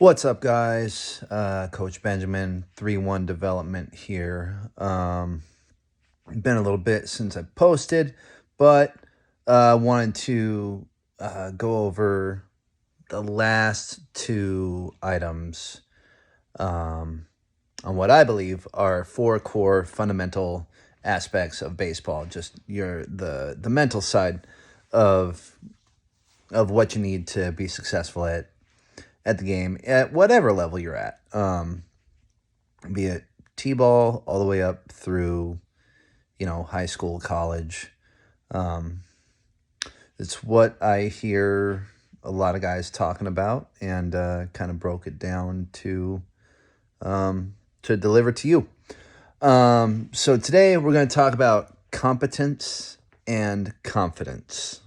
What's up, guys? Coach Benjamin, 3-1 Development here. Been a little bit since I posted, but wanted to go over the last two items on what I believe are four core fundamental aspects of baseball. Just the mental side of what you need to be successful at the game at whatever level you're at, be it t-ball all the way up through high school, college. It's what I hear a lot of guys talking about, and kind of broke it down to deliver to you. So today we're going to talk about competence and confidence.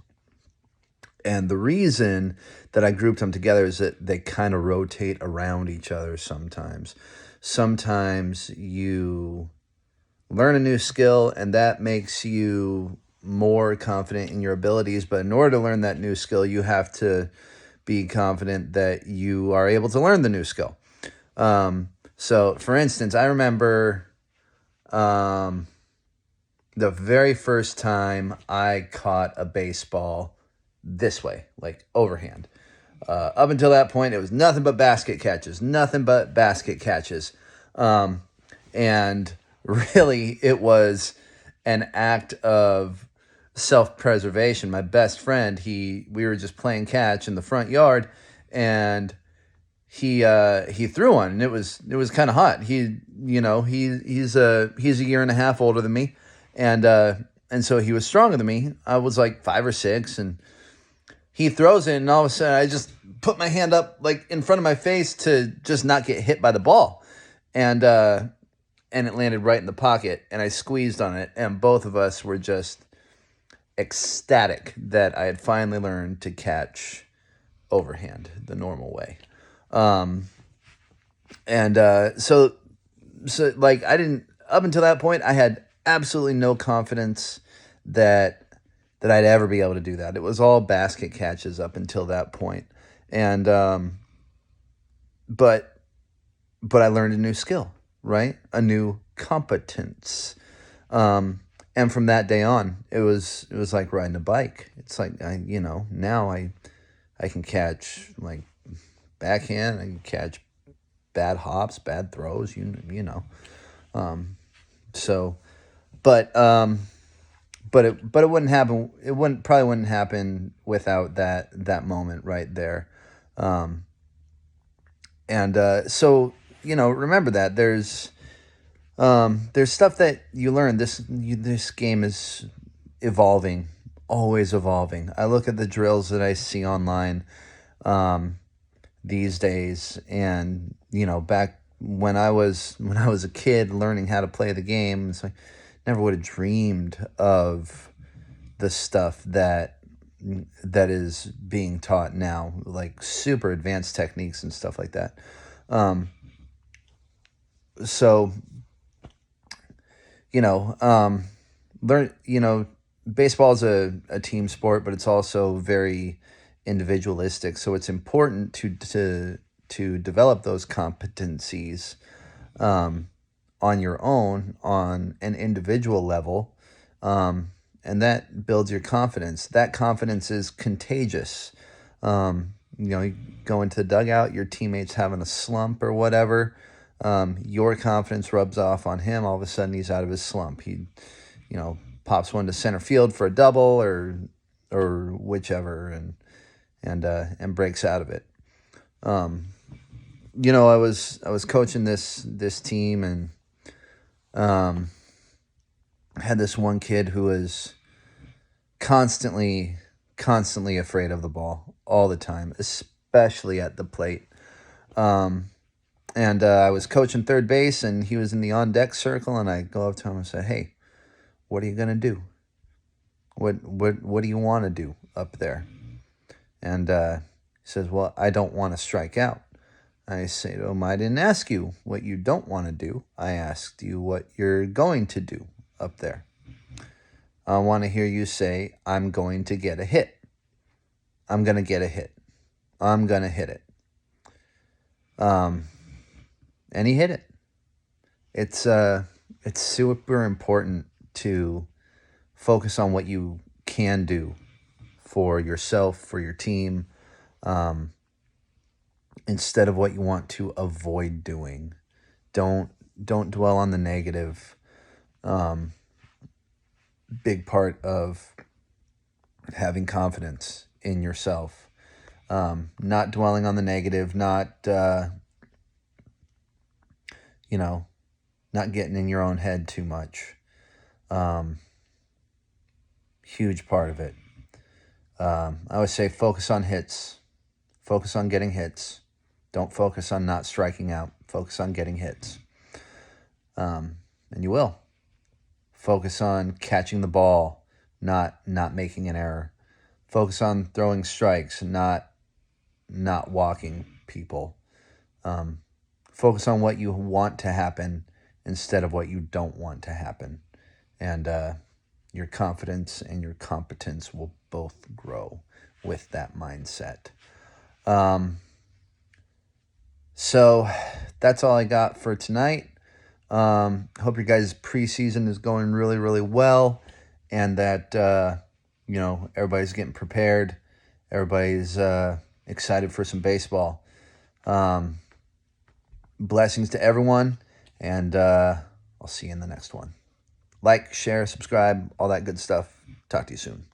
And the reason that I grouped them together is that they kind of rotate around each other sometimes. Sometimes you learn a new skill and that makes you more confident in your abilities. But in order to learn that new skill, you have to be confident that you are able to learn the new skill. So, for instance, I remember the very first time I caught a baseball this way, like overhand. Up until that point, it was nothing but basket catches. And really, it was an act of self-preservation. My best friend, we were just playing catch in the front yard, and he threw one, and it was kind of hot. He's a year and a half older than me, and so he was stronger than me. I was like 5 or 6, and he throws it, and all of a sudden I just put my hand up like in front of my face to just not get hit by the ball. And it landed right in the pocket, and I squeezed on it, and both of us were just ecstatic that I had finally learned to catch overhand the normal way. So like I didn't, up until that point, I had absolutely no confidence that I'd ever be able to do that. It was all basket catches up until that point. And but I learned a new skill, right? A new competence. And from that day on, it was like riding a bike. It's like now I can catch like backhand, I can catch bad hops, bad throws, you know. But it wouldn't happen. Probably wouldn't happen without that moment right there. So remember that there's stuff that you learn. This game is evolving, always evolving. I look at the drills that I see online these days, and back when I was a kid learning how to play the game, it's like never would have dreamed of the stuff that is being taught now, like super advanced techniques and stuff like that. Baseball is a team sport, but it's also very individualistic. So it's important to develop those competencies on your own, on an individual level, and that builds your confidence. That confidence is contagious. You go into the dugout, your teammate's having a slump or whatever, your confidence rubs off on him. All of a sudden, he's out of his slump. He, pops one to center field for a double or whichever, and breaks out of it. I was coaching this team, and had this one kid who was constantly afraid of the ball all the time, especially at the plate. I was coaching third base, and he was in the on-deck circle, and I go up to him and say, "Hey, what are you going to do? What do you want to do up there?" And he says, "Well, I don't want to strike out." I say to him, "I didn't ask you what you don't want to do. I asked you what you're going to do up there. I want to hear you say, 'I'm going to get a hit. I'm going to get a hit. I'm going to hit it.'" And he hit it. It's super important to focus on what you can do for yourself, for your team, instead of what you want to avoid doing. Don't dwell on the negative. Big part of having confidence in yourself. Not dwelling on the negative, not not getting in your own head too much. Huge part of it. I always say focus on hits. Focus on getting hits. Don't focus on not striking out. Focus on getting hits. And you will. Focus on catching the ball, not making an error. Focus on throwing strikes, not walking people. Focus on what you want to happen instead of what you don't want to happen. And your confidence and your competence will both grow with that mindset. So that's all I got for tonight. Hope your guys' preseason is going really, really well, and that everybody's getting prepared. Everybody's excited for some baseball. Blessings to everyone, and I'll see you in the next one. Like, share, subscribe, all that good stuff. Talk to you soon.